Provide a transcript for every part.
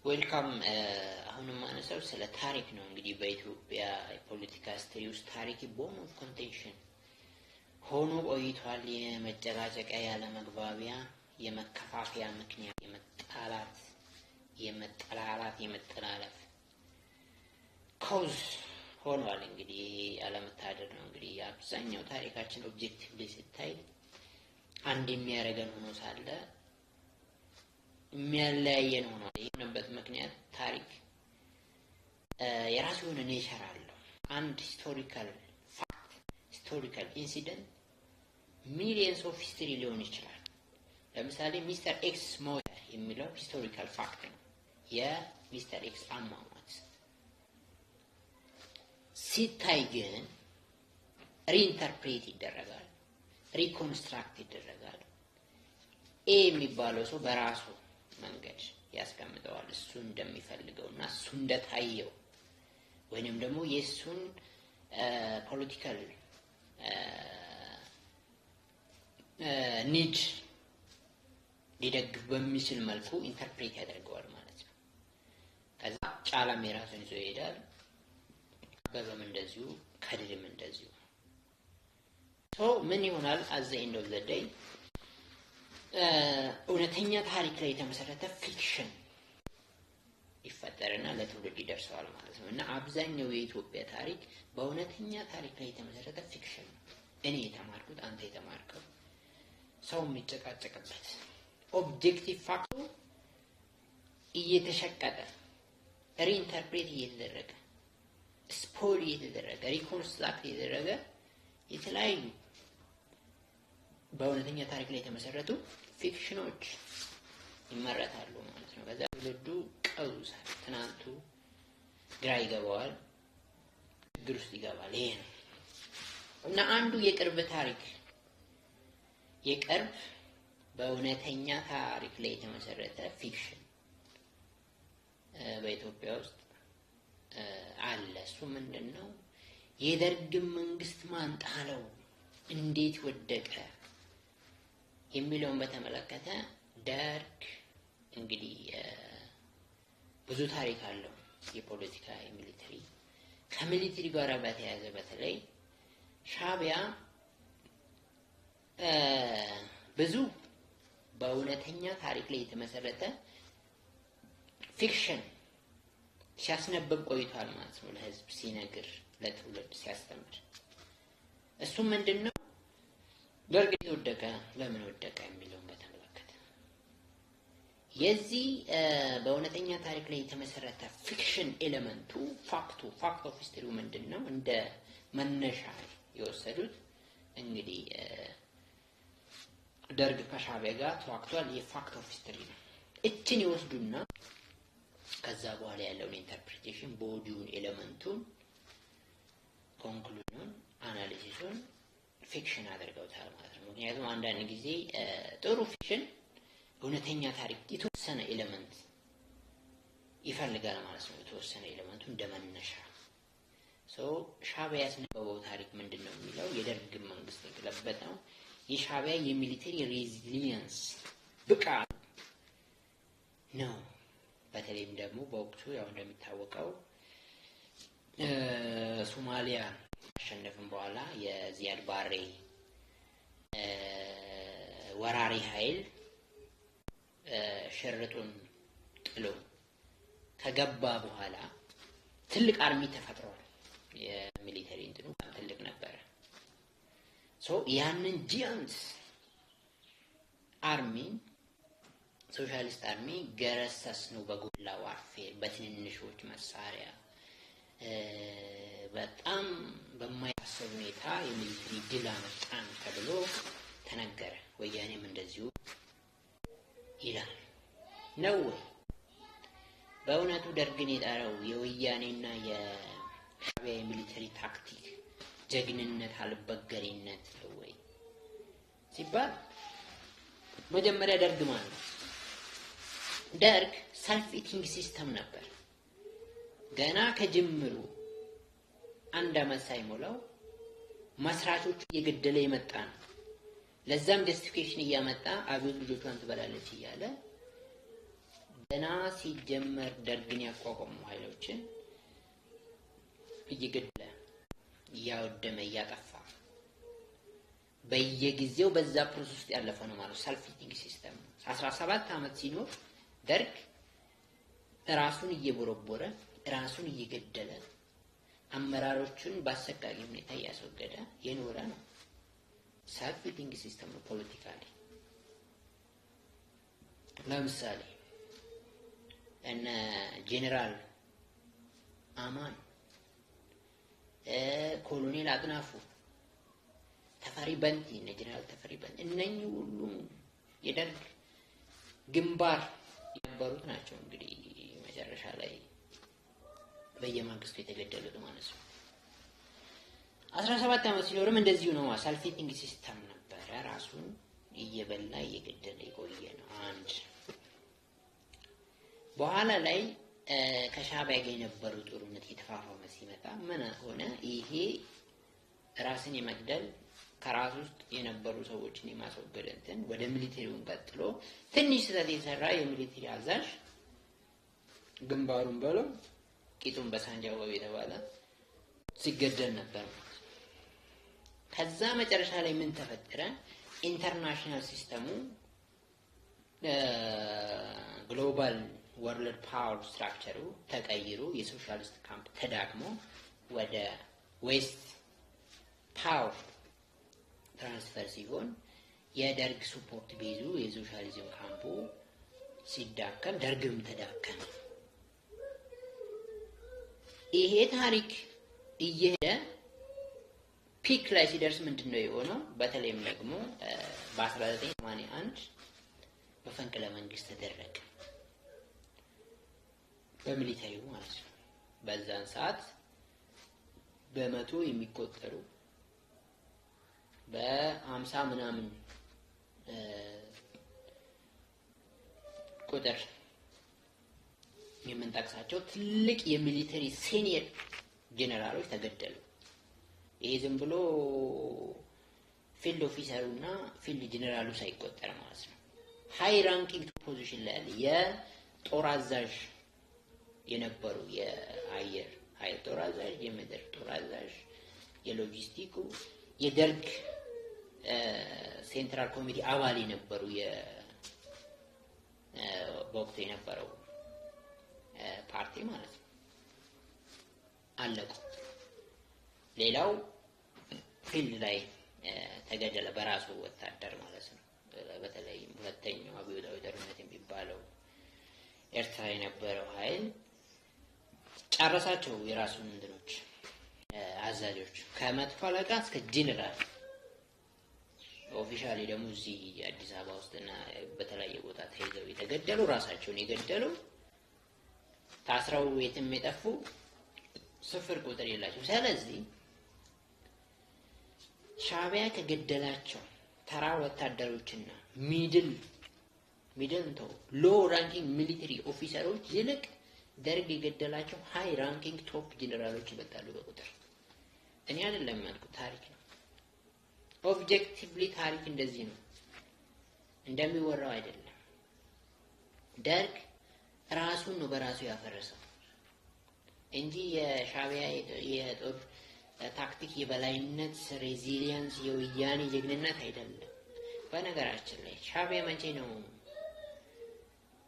ዌልካም አሁንም ማነሳው ስለ ታሪክ ነው። እንግዲህ በኢትዮጵያ የፖለቲካ ስትሪ ውስጥ ታሪክ ቦን ኦፍ ኮንቴንሽን ሆኖ ቆይቷል። የመጨቃጨቂያ፣ ያለ መግባቢያ፣ የመከፋፈያ ምክንያት፣ የመጠላላት፣ የመጠላለፍ ኮዝ ሆኗል። እንግዲህ አለመታደር ነው። እንግዲህ አብዛኛው ታሪካችን ኦብጀክቲቭሊ ሲታይ አንድ የሚያደርገን ሆኖ ሳለ የሚያለያየን ሆኗል። የሆነበት ምክንያት ታሪክ የራሱ የሆነ ኔቸር አለው። አንድ ሂስቶሪካል ፋክት፣ ሂስቶሪካል ኢንሲደንት ሚሊየንስ ኦፍ ሂስትሪ ሊሆን ይችላል። ለምሳሌ ሚስተር ኤክስ ሞተ የሚለው ሂስቶሪካል ፋክት ነው። የሚስተር ኤክስ አሟሟት ሲታይ ግን ሪኢንተርፕሬት ይደረጋል፣ ሪኮንስትራክት ይደረጋል። ኤ የሚባለው ሰው በራሱ መንገድ ያስቀምጠዋል፣ እሱ እንደሚፈልገውና እሱ እንደታየው ወይንም ደግሞ የሱን ፖለቲካል ኒድ ሊደግፍ በሚችል መልኩ ኢንተርፕሬት ያደርገዋል ማለት ነው። ከዛ ጫላም የራሱን ይዞ ይሄዳል፣ አበበም እንደዚሁ፣ ከድርም እንደዚሁ። ምን ይሆናል? አት ዘ ኤንድ ኦፍ ዘ ዴይ እውነተኛ ታሪክ ላይ የተመሰረተ ፊክሽን ይፈጠርና ለትውልድ ይደርሰዋል ማለት ነው። እና አብዛኛው የኢትዮጵያ ታሪክ በእውነተኛ ታሪክ ላይ የተመሰረተ ፊክሽን ነው። እኔ የተማርኩት፣ አንተ የተማርከው፣ ሰው የሚጨቃጨቅበት ኦብጀክቲቭ ፋክቱ እየተሸቀጠ ሪኢንተርፕሬት እየተደረገ ስፖይል እየተደረገ ሪኮንስትራክት እየተደረገ የተለያዩ በእውነተኛ ታሪክ ላይ የተመሰረቱ ፊክሽኖች ይመረታሉ ማለት ነው። ከዛ ትውልዱ ቀውስ፣ ትናንቱ ግራ ይገባዋል፣ ችግር ውስጥ ይገባል። ይሄ ነው እና አንዱ የቅርብ ታሪክ የቅርብ በእውነተኛ ታሪክ ላይ የተመሰረተ ፊክሽን በኢትዮጵያ ውስጥ አለ። እሱ ምንድነው? የደርግን መንግስት ማን ጣለው፣ እንዴት ወደቀ የሚለውን በተመለከተ ደርግ እንግዲህ ብዙ ታሪክ አለው። የፖለቲካ፣ የሚሊተሪ፣ ከሚሊተሪ ጋር በተያያዘ በተለይ ሻዕቢያ ብዙ በእውነተኛ ታሪክ ላይ የተመሰረተ ፊክሽን ሲያስነብብ ቆይቷል ማለት ነው። ለህዝብ ሲነግር፣ ለትውልድ ሲያስተምር። እሱም ምንድነው? ደርግ ወደቀ፣ ለምን ወደቀ የሚለውን በተመለከተ የዚህ በእውነተኛ ታሪክ ላይ የተመሰረተ ፊክሽን ኤሌመንቱ ፋክት ኦፍ ሂስትሪው ምንድነው? እንደ መነሻ የወሰዱት እንግዲህ ደርግ ከሻዕቢያ ጋር ተዋግቷል። የፋክት ኦፍ ሂስትሪ ነው። እችን ይወስዱና ከዛ በኋላ ያለውን ኢንተርፕሪቴሽን ቦዲውን፣ ኤሌመንቱን፣ ኮንክሉዥኑን፣ አናሊሲሱን ፊክሽን አድርገውታል ማለት ነው። ምክንያቱም አንዳንድ ጊዜ ጥሩ ፊክሽን እውነተኛ ታሪክ የተወሰነ ኤሌመንት ይፈልጋል ማለት ነው። የተወሰነ ኤሌመንቱ እንደመነሻ ሻዕቢያ ያስነበበው ታሪክ ምንድነው የሚለው የደርግ መንግስት የገለበጠው የሻዕቢያ የሚሊተሪ ሬዚሊየንስ ብቃት ነው። በተለይም ደግሞ በወቅቱ ያው እንደሚታወቀው ሶማሊያ አሸነፍን በኋላ የዚያድ ባሬ ወራሪ ኃይል ሽርጡን ጥሎ ከገባ በኋላ ትልቅ አርሚ ተፈጥሯል። የሚሊተሪ እንትኑ ትልቅ ነበረ። ያንን ጂያንት አርሚ ሶሻሊስት አርሚ ገረሰስ ነው በጎላ ዋርፌር፣ በትንንሾች መሳሪያ በጣም በማያሰብ ሁኔታ የሚሊተሪ ድል አመጣን ተብሎ ተነገረ። ወያኔም እንደዚሁ ይላል ነው። በእውነቱ ደርግን የጣረው የወያኔና የሻዕቢያ የሚሊተሪ ታክቲክ ጀግንነት፣ አልበገሬነት ነው ወይ ሲባል መጀመሪያ ደርግ ማለት ነው። ደርግ ሰልፍ ኢቲንግ ሲስተም ነበር። ገና ከጅምሩ አንድ አመት ሳይሞላው መስራቾቹ እየገደለ የመጣ ነው። ለዛም ጀስቲፊኬሽን እያመጣ አብዮት ልጆቿን ትበላለች እያለ ገና ሲጀመር ደርግን ያቋቋሙ ኃይሎችን እየገደለ እያወደመ እያጠፋ በየጊዜው በዛ ፕሮሰስ ውስጥ ያለፈ ነው ማለት ሰልፍ ፊቲንግ ሲስተም 17 ዓመት ሲኖር ደርግ ራሱን እየቦረቦረ ራሱን እየገደለ አመራሮቹን በአሰቃቂ ሁኔታ እያስወገደ የኖረ ነው። ሰልፍ ፊቲንግ ሲስተም ነው ፖለቲካሊ። ለምሳሌ እነ ጄኔራል አማን፣ ኮሎኔል አጥናፉ፣ ተፈሪ በንቲ፣ እነ ጄኔራል ተፈሪ በንቲ እነኚህ ሁሉ የደርግ ግንባር የነበሩት ናቸው። እንግዲህ መጨረሻ ላይ በየማግስቱ የተገደሉት ማለት ነው። 17 ዓመት ሲኖርም እንደዚሁ ነው። ሰልፍ ፊቲንግ ሲስተም ነበረ። ራሱን እየበላ እየገደለ የቆየ ነው። አንድ በኋላ ላይ ከሻዕቢያ ጋር የነበረው ጦርነት የተፋፋመ ሲመጣ ምን ሆነ? ይሄ ራስን የመግደል ከራስ ውስጥ የነበሩ ሰዎችን የማስወገድ እንትን ወደ ሚሊቴሪውን ቀጥሎ ትንሽ ስህተት የሰራ የሚሊቴሪ አዛዥ ግንባሩን በለው ቂጡን በሳንጃ ወው የተባለ ሲገደል ነበር። ከዛ መጨረሻ ላይ ምን ተፈጠረ? ኢንተርናሽናል ሲስተሙ ግሎባል ወርልድ ፓወር ስትራክቸሩ ተቀይሮ የሶሻሊስት ካምፕ ተዳክሞ ወደ ዌስት ፓወር ትራንስፈር ሲሆን የደርግ ሱፖርት ቤዙ የሶሻሊዝም ካምፑ ሲዳከም ደርግም ተዳከመ። ይሄ ታሪክ እየሄደ ፒክ ላይ ሲደርስ ምንድነው የሆነው? በተለይም ደግሞ በ1981 መፈንቅለ መንግስት ተደረገ በሚሊተሪው ማለት ነው። በዛን ሰዓት በመቶ የሚቆጠሩ በ50 ምናምን ቁጥር የምንጠቅሳቸው ትልቅ የሚሊተሪ ሲኒየር ጄኔራሎች ተገደሉ። ይሄ ዝም ብሎ ፊልድ ኦፊሰሩና ፊልድ ጄኔራሉ ሳይቆጠር ማለት ነው። ሃይ ራንኪንግ ፖዚሽን ላይ ያለ የጦር አዛዥ የነበሩ የአየር ኃይል ጦር አዛዥ፣ የምድር ጦር አዛዥ፣ የሎጂስቲኩ የደርግ ሴንትራል ኮሚቴ አባል የነበሩ በወቅቱ የነበረው ፓርቲ ማለት ነው አለቁ። ሌላው ፊልድ ላይ ተገደለ በራሱ ወታደር ማለት ነው። በተለይም ሁለተኛው አብዮታዊ ጦርነት የሚባለው ኤርትራ የነበረው ኃይል ጨረሳቸው የራሱን እንትኖች አዛዦች ከመጥፎ አለቃ እስከ ጄኔራል። ኦፊሻሊ ደግሞ እዚህ አዲስ አበባ ውስጥና በተለያየ ቦታ ተይዘው የተገደሉ ራሳቸውን የገደሉ ታስረው የትም የጠፉ ስፍር ቁጥር የላቸው። ስለዚህ ሻዕቢያ ከገደላቸው ተራ ወታደሮችና ሚድል ሎ ራንኪንግ ሚሊተሪ ኦፊሰሮች ይልቅ ደርግ የገደላቸው ሃይ ራንኪንግ ቶፕ ጄኔራሎች ይበልጣሉ በቁጥር። እኔ አይደለም ያልኩት፣ ታሪክ ነው። ኦብጀክቲቭሊ ታሪክ እንደዚህ ነው፣ እንደሚወራው አይደለም። ደርግ ራሱን ነው በራሱ ያፈረሰው እንጂ የሻዕቢያ የጦር ታክቲክ የበላይነት፣ ሬዚሊየንስ፣ የወያኔ ጀግንነት አይደለም። በነገራችን ላይ ሻዕቢያ መቼ ነው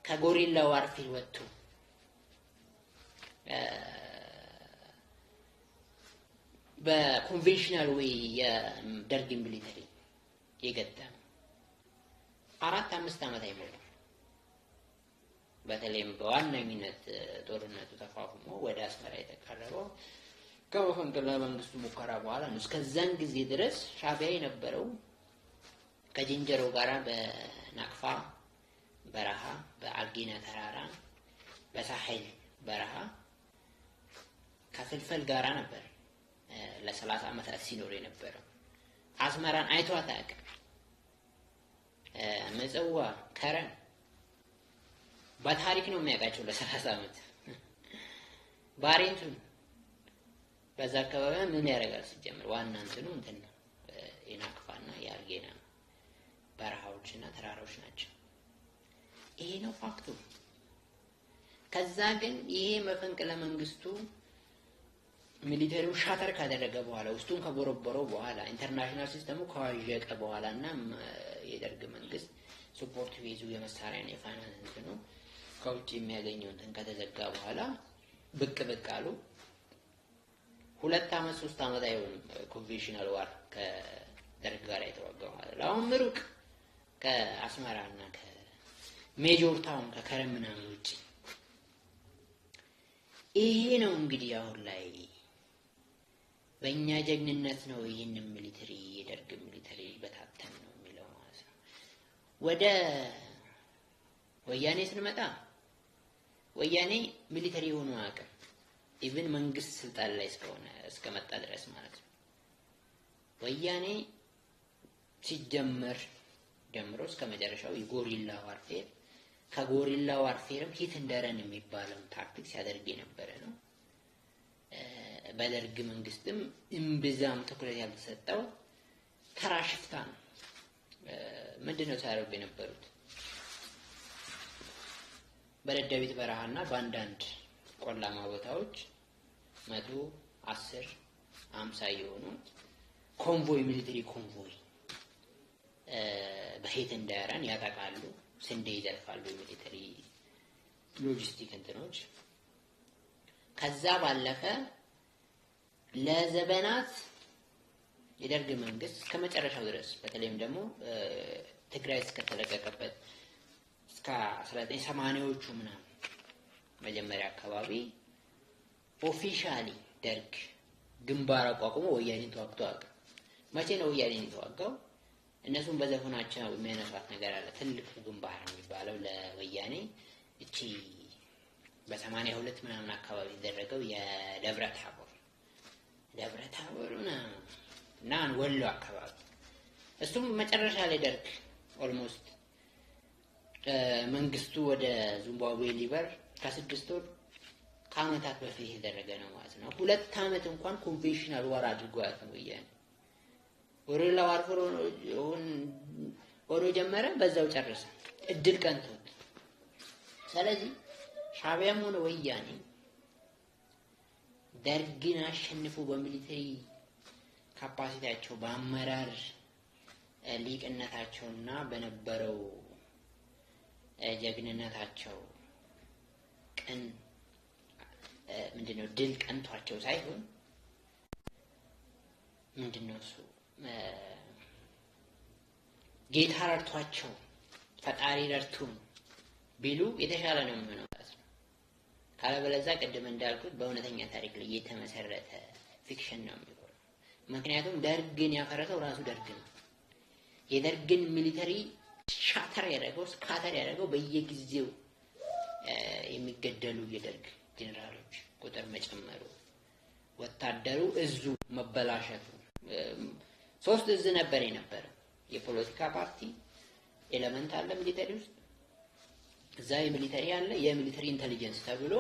ከጎሪላ ዋርፌር ወጥቶ በኮንቬንሽናል ዌይ የደርግ ሚሊተሪ የገጠመ? 4-5 ዓመት አይሞላም። በተለይም በዋነኝነት ጦርነቱ ተፋፍሞ ወደ አስመራ የተቃረበው ከመፈንቅለ መንግስቱ ሙከራ በኋላ ነው። እስከዛን ጊዜ ድረስ ሻዕቢያ የነበረው ከጅንጀሮ ጋራ በናቅፋ በረሃ፣ በአልጌና ተራራ፣ በሳሄል በረሃ ከፍልፈል ጋራ ነበር ለ30 ዓመታት ሲኖር የነበረው። አስመራን አይቷት አያውቅም። ምጽዋ፣ ከረን በታሪክ ነው የሚያውቃቸው ለ30 ዓመት። ባሬንቱን በዛ አካባቢ ምን ያደርጋል ሲጀምር? ዋና እንትኑ እንትን ነው የናቅፋና የአልጌና በረሃዎችና ተራራዎች ናቸው። ይሄ ነው ፋክቱ። ከዛ ግን ይሄ መፈንቅለ መንግስቱ ሚሊተሪው ሻተር ካደረገ በኋላ ውስጡን ከቦረቦረው በኋላ ኢንተርናሽናል ሲስተሙ ከዋዠቀ በኋላ እና የደርግ መንግስት ሱፖርት ቤዙ የመሳሪያ ነው የፋይናንስ እንትኑ ከውጭ የሚያገኘው እንትን ከተዘጋ በኋላ ብቅ አሉ። 2 አመት 3 አመት አይሆንም ኮንቬንሽናል ዋር ከደርግ ጋር የተዋጋው ማለት ነው። አሁን ምሩቅ ከአስመራና ከሜጆር ታውን ከከረም ምናምን ውጪ ይሄ ነው እንግዲህ አሁን ላይ በእኛ ጀግንነት ነው ይህንን ሚሊተሪ የደርግ ሚሊተሪ በታተን ነው የሚለው ማለት ነው። ወደ ወያኔ ስንመጣ ወያኔ ሚሊተሪ ሆኖ አያውቅም። ኢቭን መንግስት ስልጣን ላይ እስከመጣ ድረስ ማለት ነው። ወያኔ ሲጀመር ጀምሮ እስከ መጨረሻው የጎሪላ ዋርፌር ከጎሪላ ዋርፌርም ሂት እንደረን የሚባለው ታክቲክ ሲያደርግ የነበረ ነው። በደርግ መንግስትም እምብዛም ትኩረት ያልተሰጠው ተራ ሽፍታ ነው። ምንድነው ሲያደርጉ የነበሩት? በደደቢት በረሃና በአንዳንድ ቆላማ ቦታዎች 100፣ 10፣ 50 የሆኑ ኮንቮይ ሚሊተሪ ኮንቮይ በሂት እንደረን ያጠቃሉ። ስንዴ ይዘርፋሉ። ሚሊተሪ ሎጂስቲክ እንትኖች ከዛ ባለፈ ለዘመናት የደርግ መንግስት ከመጨረሻው ድረስ በተለይም ደግሞ ትግራይ እስከተለቀቀበት እስከ 1980ዎቹ ምናምን መጀመሪያ አካባቢ ኦፊሻሊ ደርግ ግንባር አቋቁሞ ወያኔን ተዋግቶ አያውቅም። መቼ ነው ወያኔን የተዋጋው? እነሱም በዘፈናቸው የሚያነሷት ነገር አለ። ትልቅ ግንባር የሚባለው ለወያኔ እቺ በ82 ምናምን አካባቢ የተደረገው የደብረ ታቦር እና ወሎ አካባቢ እሱም መጨረሻ ላይ ደርግ ኦልሞስት መንግስቱ ወደ ዚምባብዌ ሊበር ከ6 ወር ከአመታት በፊት የተደረገ ነው ማለት ነው። 2 አመት እንኳን ኮንቬንሽናል ዋር አድርጎ ያለው ወያኔ ወሬላ ዋርፎሮ ወሮ ጀመረ፣ በዛው ጨረሰ። እድል ቀንቶት። ስለዚህ ሻዕቢያም ሆነ ወያኔ ደርግን አሸንፎ በሚሊተሪ ካፓሲቲያቸው በአመራር ሊቅነታቸውና በነበረው ጀግንነታቸው ቀን ምንድነው ድል ቀንቷቸው ሳይሆን ምንድነው እሱ ጌታ ረድቷቸው ፈጣሪ ረድቱን ቢሉ የተሻለ ነው የሚሆነው ማለት ነው። ካለበለዚያ ቅድም እንዳልኩት በእውነተኛ ታሪክ ላይ የተመሰረተ ፊክሽን ነው የሚሆነው። ምክንያቱም ደርግን ያፈረሰው ራሱ ደርግ ነው። የደርግን ሚሊተሪ ሻተር ያደረገው ስካተር ያደረገው በየጊዜው የሚገደሉ የደርግ ጄኔራሎች ቁጥር መጨመሩ፣ ወታደሩ እዙ መበላሸቱ። 3 እዝ ነበር የነበረው። የፖለቲካ ፓርቲ ኤሌመንት አለ ሚሊተሪ ውስጥ፣ እዛ የሚሊተሪ አለ፣ የሚሊተሪ ኢንተሊጀንስ ተብሎ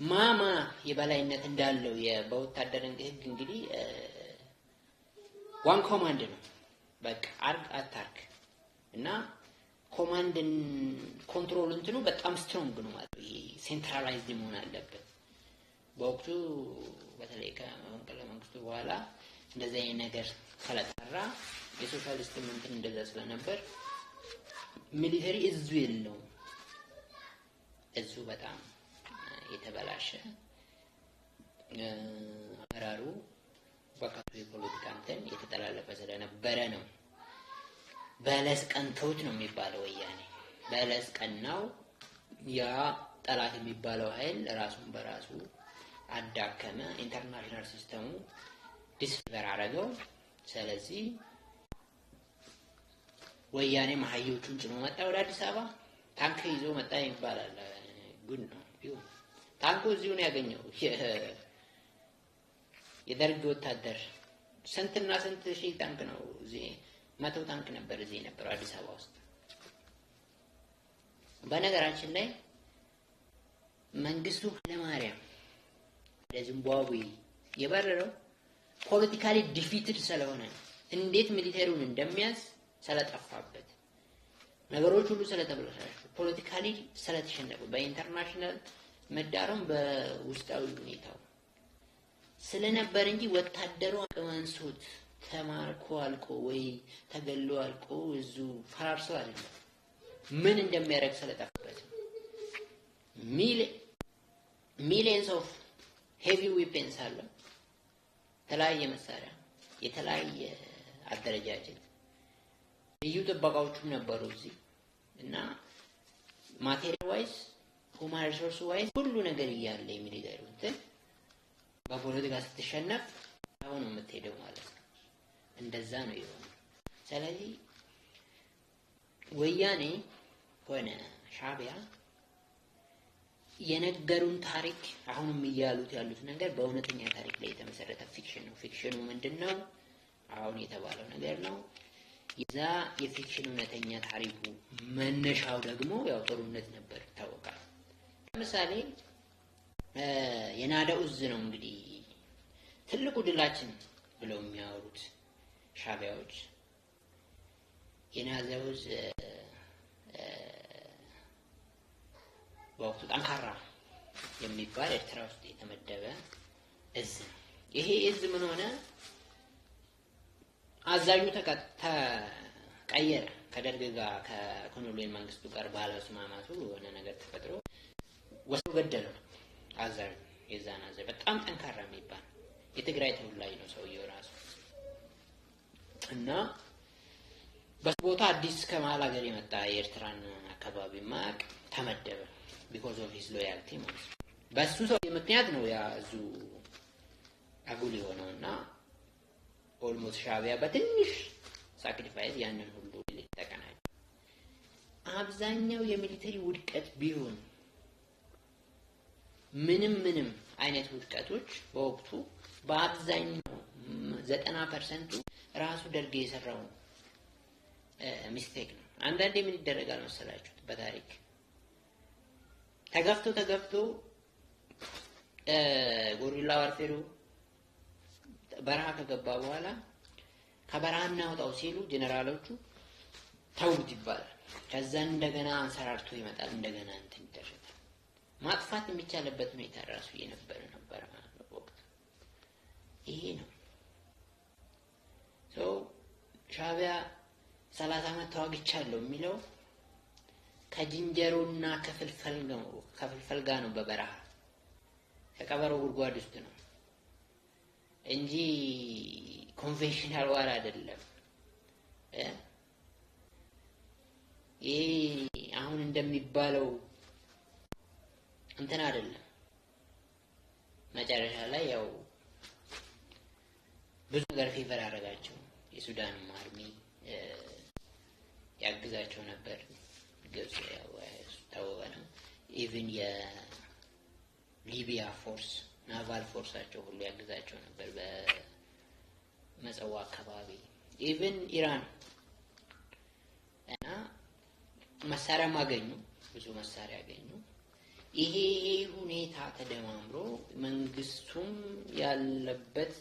ማማ የበላይነት እንዳለው በወታደር ህግ እንግዲህ ዋን ኮማንድ ነው። በቃ አርግ አታርግ እና ኮማንድን ኮንትሮል እንትኑ በጣም ስትሮንግ ነው ማለት ነው። ይሄ ሴንትራላይዝድ መሆን አለበት። በወቅቱ በተለይ ከመፈንቅለ መንግስቱ በኋላ እንደዚህ አይነት ነገር ስለጠራ የሶሻሊስት እንትን እንደዛ ስለነበር ሚሊተሪ እዙ የለውም። እዙ በጣም የተበላሸ አመራሩ በካቱ የፖለቲካ እንትን የተጠላለፈ ስለነበረ ነው። በለስ ቀንተውት ነው የሚባለው ወያኔ። በለስ ቀናው ያ ጠላት የሚባለው ኃይል ራሱን በራሱ አዳከመ። ኢንተርናሽናል ሲስተሙ ዲስፈር አደረገው። ስለዚህ ወያኔ ማህዮቹን ጭኖ መጣ ወደ አዲስ አበባ። ታንክ ይዞ መጣ ይባላል። ጉድ ነው። ታንኩ እዚሁ ነው ያገኘው። የደርግ ወታደር ስንትና ስንት ሺህ ታንክ ነው እዚህ 100 ታንክ ነበር እዚህ ነበር አዲስ አበባ ውስጥ። በነገራችን ላይ መንግስቱ ኃይለማርያም ለዚምባብዌ የበረረው ፖለቲካሊ ዲፊትድ ስለሆነ እንዴት ሚሊተሪውን እንደሚያዝ ስለጠፋበት ነገሮች ሁሉ ስለተበላሹበት ፖለቲካሊ ስለተሸነፈ በኢንተርናሽናል መዳረም በውስጣዊ ሁኔታው ስለነበር እንጂ ወታደሩ አቅማንሶት ተማርኮ አልቆ ወይ ተገሎ አልቆ እዙ ፈራርሶ አይደለም። ምን እንደሚያደርግ ስለጠፋበት ሚሊየንስ ኦፍ ሄቪ ዌፐንስ አለ፣ የተለያየ መሳሪያ፣ የተለያየ አደረጃጀት፣ ልዩ ጥበቃዎቹም ነበሩ እዚህ እና ማቴሪያል ዋይዝ ሁማን ሪሶርስ ዋይዝ ሁሉ ነገር እያለ የሚሊተሪ እንትን በፖለቲካ ስትሸነፍ አሁን ነው የምትሄደው ማለት ነው። እንደዛ ነው የሆነው። ስለዚህ ወያኔ ሆነ ሻዕቢያ የነገሩን ታሪክ አሁንም እያሉት ያሉት ነገር በእውነተኛ ታሪክ ላይ የተመሰረተ ፊክሽን ነው። ፊክሽኑ ምንድነው? አሁን የተባለው ነገር ነው። የዛ የፊክሽን እውነተኛ ታሪኩ መነሻው ደግሞ ያው ጦርነት ነበር ይታወቃል። ለምሳሌ የናደው እዝ ነው እንግዲህ ትልቁ ድላችን ብለው የሚያወሩት ሻዕቢያዎች። የናደው እዝ በወቅቱ ጠንካራ የሚባል ኤርትራ ውስጥ የተመደበ እዝ ነው። ይሄ እዝ ምን ሆነ? አዛዡ ተቀየረ። ከደርግ ጋር ከኮሎኔል መንግስቱ ጋር ባለመስማማቱ የሆነ ነገር ተፈጥሮ ወስዶ ገደለው አዛዡ። የዛን አዛዥ በጣም ጠንካራ የሚባል የትግራይ ተወላጅ ነው ሰውየው ራሱ እና በቦታ አዲስ ከመሀል ሀገር የመጣ የኤርትራን አካባቢ ማቅ ተመደበ። because of his loyalty ማለት ነው። በሱ ሰው ምክንያት ነው ያ እዙ አጉል የሆነውና ኦልሞስት ሻዕቢያ በትንሽ ሳክሪፋይስ ያንን ሁሉ ሊጠቀናል። አብዛኛው የሚሊተሪ ውድቀት ቢሆን ምንም አይነት ውድቀቶች በወቅቱ በአብዛኛው 90% ራሱ ደርግ የሰራው ሚስቴክ ነው። አንዳንዴ ምን ይደረጋል መሰላችሁ? በታሪክ ተገፍቶ ጎሪላ ዋርፌሩ በረሃ ከገባ በኋላ ከበረሃ እናውጣው ሲሉ ጀነራሎቹ ተውት ይባላል። ከዛ እንደገና አንሰራርቶ ይመጣል፣ እንደገና እንትን ይደረጋል። ማጥፋት የሚቻልበት ሁኔታ ራሱ እየነበረ ነበር ማለት ነው ወቅቱ። ይሄ ነው ሻዕቢያ 30 ዓመት ተዋግቻለሁ የሚለው ከጅንጀሮና ከፍልፈል ጋር ነው። በበረሃ ከቀበሮ ጉድጓድ ውስጥ ነው እንጂ ኮንቬንሽናል ዋር አይደለም። ይሄ አሁን እንደሚባለው እንትን አይደለም። መጨረሻ ላይ ያው ብዙ ነገር ፌቨር አደረጋቸው። የሱዳን አርሚ ያግዛቸው ነበር። ግብጽ ያው ታወቀና ኢቭን የሊቢያ ፎርስ ናቫል ፎርሳቸው ሁሉ ያግዛቸው ነበር በመጸዋ አካባቢ። ኢቭን ኢራን እና መሳሪያ ማገኙ፣ ብዙ መሳሪያ ያገኙ። ይሄ ሁኔታ ተደማምሮ መንግስቱም ያለበት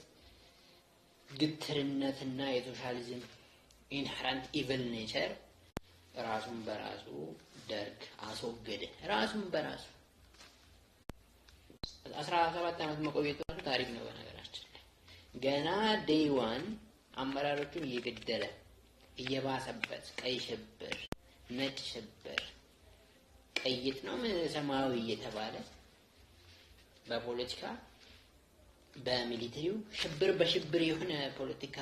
ግትርነትና የሶሻሊዝም ኢንሄረንት ኢቪል ኔቸር ራሱን በራሱ ደርግ አስወገደ። ራሱን በራሱ 17 ዓመት መቆየቱ ታሪክ ነው። በነገራችን ገና ዴይ ዋን አመራሮቹን እየገደለ እየባሰበት ቀይ ሽብር፣ ነጭ ሽብር፣ ቀይጥ ነው ሰማያዊ እየተባለ በፖለቲካ በሚሊተሪው ሽብር በሽብር የሆነ ፖለቲካ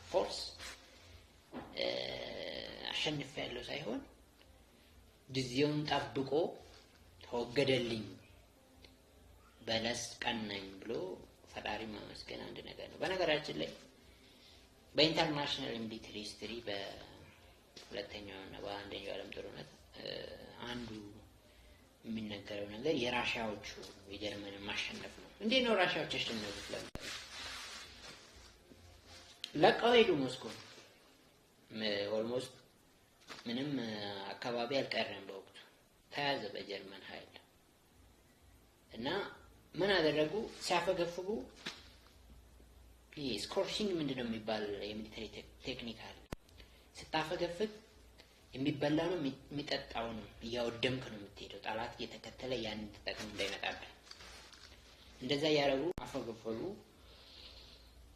ፎርስ አሸንፍ ያለው ሳይሆን ጊዜውን ጠብቆ ተወገደልኝ በለስ ቀናኝ ብሎ ፈጣሪ ማመስገን አንድ ነገር ነው። በነገራችን ላይ በኢንተርናሽናል ሚሊተሪ ሂስትሪ በሁለተኛው እና በአንደኛው ዓለም ጦርነት አንዱ የሚነገረው ነገር የራሻዎቹ የጀርመንን ማሸነፍ ነው። እንዴት ነው ራሻዎች ያሸነፉት? ለምሳሌ ለቀው ሄዱ ሞስኮ። ኦልሞስት ምንም አካባቢ አልቀረም በወቅቱ ተያዘ በጀርመን ኃይል እና ምን አደረጉ? ሲያፈገፍጉ ስኮርሺንግ ምንድነው የሚባል የሚሊተሪ ቴክኒክ አለ። ስታፈገፍግ የሚበላ ነው የሚጠጣው ነው እያወደምክ ነው የምትሄደው። ጠላት እየተከተለ ያን ተጠቅሞ እንዳይመጣብህ እንደዛ ያረጉ አፈገፈሉ።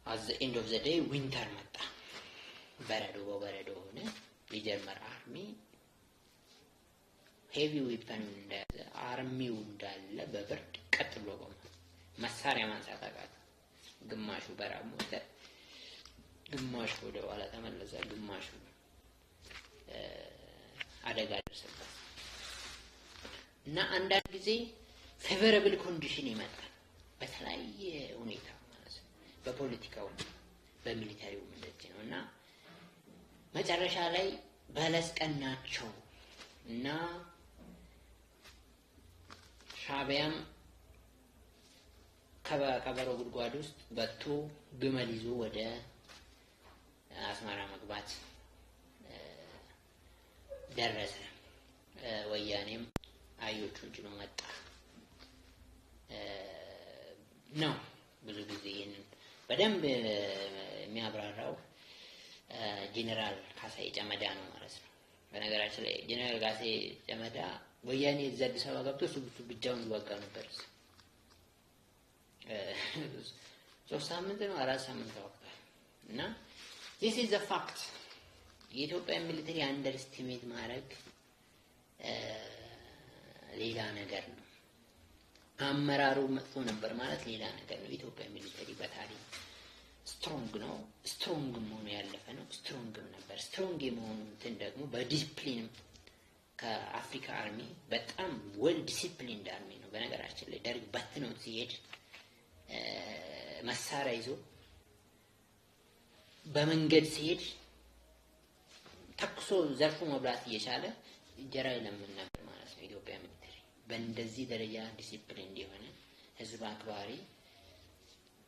at the end of the day winter መጣ። በረዶ ሆነ። የጀርመን አርሚ ሄቪ ዌፐን እንደያዘ አርሚው እንዳለ በብርድ ቀጥ ብሎ ቆመ። መሳሪያ ማንሳት አቃተው። ግማሹ በራብ ሞተ፣ ግማሹ ወደ ኋላ ተመለሰ፣ ግማሹ አደጋ ደረሰበት። እና አንዳንድ ጊዜ ፌቨረብል ኮንዲሽን ይመጣል በተለያየ ሁኔታ ማለት ነው። በፖለቲካው በሚሊታሪው እንደዚህ ነው። እና መጨረሻ ላይ በለስ ቀናቸው እና ሻዕቢያም ከበሮ ጉድጓድ ውስጥ በቶ ግመል ይዞ ወደ አስመራ መግባት ደረሰ። ወያኔም አዮቹን ጭኖ መጣ ነው። ብዙ ጊዜ ይሄንን በደንብ የሚያብራራው ጄኔራል ካሳዬ ጨመዳ ነው ማለት ነው። በነገራችን ላይ ጄኔራል ካሳዬ ጨመዳ ወያኔ እዛ አዲስ አበባ ገብቶ እሱ ብቻውን ይዋጋ ነበር። 3 ሳምንት ነው 4 ሳምንት ተዋግቷል። እና this is a fact። የኢትዮጵያ ሚሊተሪ አንደርስቲሜት ማድረግ ሌላ ነገር ነው። አመራሩ መጥፎ ነበር ማለት ሌላ ነገር ነው። ኢትዮጵያ ሚሊተሪ በታሪክ ስትሮንግ ነው። ስትሮንግም ሆኖ ያለፈ ነው። ስትሮንግም ነበር። ስትሮንግ የመሆኑ እንትን ደግሞ በዲሲፕሊን ከአፍሪካ አርሚ በጣም ዌል ዲሲፕሊንድ አርሚ ነው። በነገራችን ላይ ደርግ በትነው ሲሄድ መሳሪያ ይዞ በመንገድ ሲሄድ ተኩሶ ዘርፎ መብላት እየቻለ እንጀራ ይለምን ነበር ማለት ነው። ኢትዮጵያ ሚሊተሪ በእንደዚህ ደረጃ ዲሲፕሊን እንዲሆነ ህዝብ አክባሪ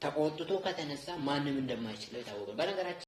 ተቆጥቶ ከተነሳ ማንም እንደማይችለው የታወቀ በነገራችን